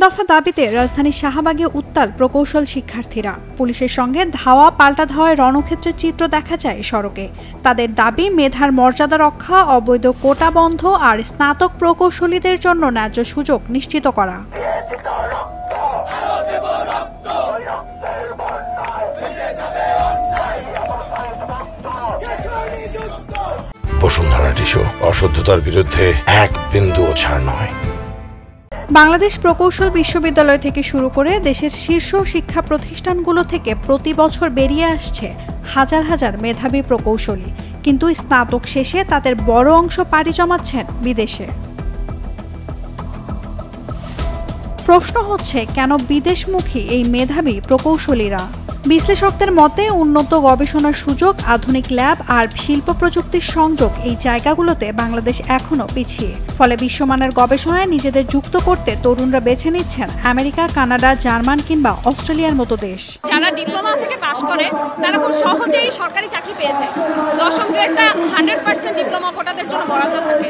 দফা দাবিতে রাজধানীর শাহবাগে উত্তাল প্রকৌশল শিক্ষার্থীরা। পুলিশের সঙ্গে ধাওয়া পাল্টা ধাওয়ায় রণক্ষেত্রের চিত্র দেখা যায় সড়কে। তাদের দাবি মেধার মর্যাদা রক্ষা, অবৈধ কোটা বন্ধ আর স্নাতক প্রকৌশলীদের জন্য ন্যায্য সুযোগ নিশ্চিত করা। বসুন্ধরা টিস্যু অশুদ্ধতার বিরুদ্ধে এক বিন্দুও ছাড় নয়। বাংলাদেশ প্রকৌশল বিশ্ববিদ্যালয় থেকে শুরু করে দেশের শীর্ষ শিক্ষা প্রতিষ্ঠানগুলো থেকে প্রতি বছর বেরিয়ে আসছে হাজার হাজার মেধাবী প্রকৌশলী, কিন্তু স্নাতক শেষে তাদের বড় অংশ পাড়ি জমাচ্ছেন বিদেশে। প্রশ্ন হচ্ছে, কেন বিদেশমুখী এই মেধাবী প্রকৌশলীরা? বিশ্লেষকদের মতে উন্নত গবেষণার সুযোগ, আধুনিক ল্যাব আর শিল্প প্রযুক্তির সংযোগ এই জায়গাগুলোতে বাংলাদেশ এখনো পিছিয়ে। ফলে বিশ্বমানের গবেষণায় নিজেদের যুক্ত করতে তরুণরা বেছে নিচ্ছেন আমেরিকা, কানাডা, জার্মান কিংবা অস্ট্রেলিয়ার মতো দেশ। যারা ডিপ্লোমা থেকে পাশ করে তারা খুব সহজেই সরকারি চাকরি পেয়েছে। দশম গ্রেডটা 100% ডিপ্লোমা কোটাদের জন্য বরাদ্দ থাকে।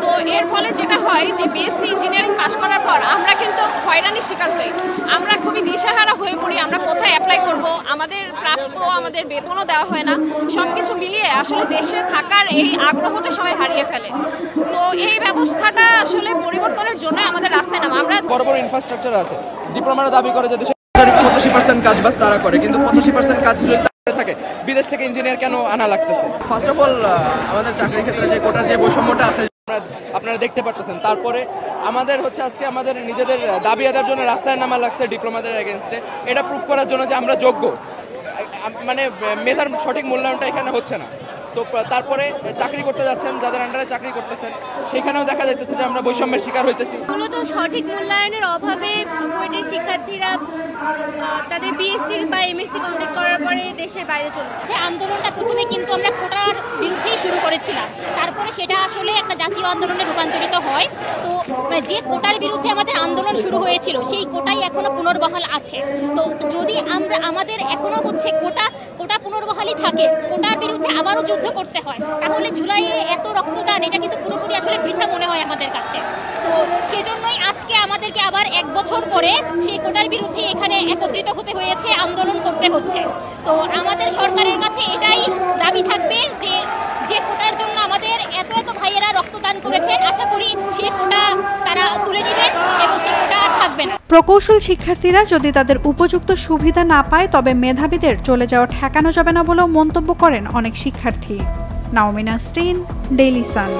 তো এর ফলে যেটা হয় যে বিএসসি ইঞ্জিনিয়ারিং পাশ করার পর আমরা কিন্তু হয়রানির শিকার হই, আমরা খুবই দিশেহারা হয়ে পড়ি। আমরা কোথায় অ্যাপ্লাই করব, আমাদের প্রাপ্য আমাদের বেতনও দেওয়া হয় না। সবকিছু মিলিয়ে আসলে দেশে থাকার এই আগ্রহটা সবাই হারিয়ে ফেলে। তো এই ব্যবস্থাটা আসলে পরিবর্তনের জন্য আমাদের রাস্তায় নামা। আমরা বড় বড় ইনফ্রাস্ট্রাকচার আছে, ডিপ্লোমার দাবি করে যে দেশে 85% কাজ বাস তারা করে, কিন্তু 85% কাজ যদি থাকে বিদেশ থেকে ইঞ্জিনিয়ার কেন আনা লাগতেছে? ফার্স্ট অফ অল আমাদের চাকরির ক্ষেত্রে যে কোটার যে বৈষম্যটা আছে আপনারা দেখতে পারতেছেন। তারপরে আমাদের হচ্ছে আজকে আমাদের নিজেদের দাবি আদায়ের জন্য রাস্তায় নামা লাগছে ডিপ্লোমাদের এগেনস্টে। এটা প্রুফ করার জন্য যে আমরা যোগ্য, মানে মেধার সঠিক মূল্যায়নটা এখানে হচ্ছে না। তো তারপরে চাকরি করতে যাচ্ছেন, যাদের আন্ডারে চাকরি করতেছেন সেখানেও দেখা যাইতেছে যে আমরা বৈষম্যের শিকার হইতেছি। মূলত সঠিক মূল্যায়নের অভাবে বুয়েটের শিক্ষার্থীরা তাদের বিএসসি বা এমএসসি কমপ্লিট করার পরে দেশের বাইরে চলে যায়। আন্দোলনটা প্রথমে কিন্তু আমরা কোটার বিরুদ্ধেই শুরু করেছিলাম, তারপরে সেটা আসলে একটা জাতীয় আন্দোলনে রূপান্তরিত হয়। তো যে কোটার বিরুদ্ধে আমাদের আন্দোলন শুরু হয়েছিল সেই কোটাই এখনো পুনর্বহাল আছে। তো যদি আমাদের এখনো হচ্ছে কোটা পুনর্বহালই থাকে, কোটার বিরুদ্ধে আবারও যুদ্ধ করতে হয়, তাহলে জুলাইয়ে এত রক্তদান এটা কিন্তু পুরোপুরি আসলে বৃথা মনে হয় আমাদের কাছে। তো সেজন্যই আজকে আমাদেরকে আবার 1 বছর পরে সেই কোটার বিরুদ্ধে এখানে একত্রিত হতে হয়েছে, আন্দোলন করতে হচ্ছে। তো আমাদের সরকারের কাছে এটাই দাবি থাকবে যে কোটার জন্য আমাদের এত ভাইয়েরা রক্তদান করেছেন, আশা করি সেই কোটা তারা তুলে নেবেন এবং সেই কোটা আর থাকবে না। প্রকৌশল শিক্ষার্থীরা যদি তাদের উপযুক্ত সুবিধা না পায় তবে মেধাবীদের চলে যাওয়া ঠেকানো যাবে না বলেও মন্তব্য করেন অনেক শিক্ষার্থী। নাওমিনা স্টিন, ডেইলি সান।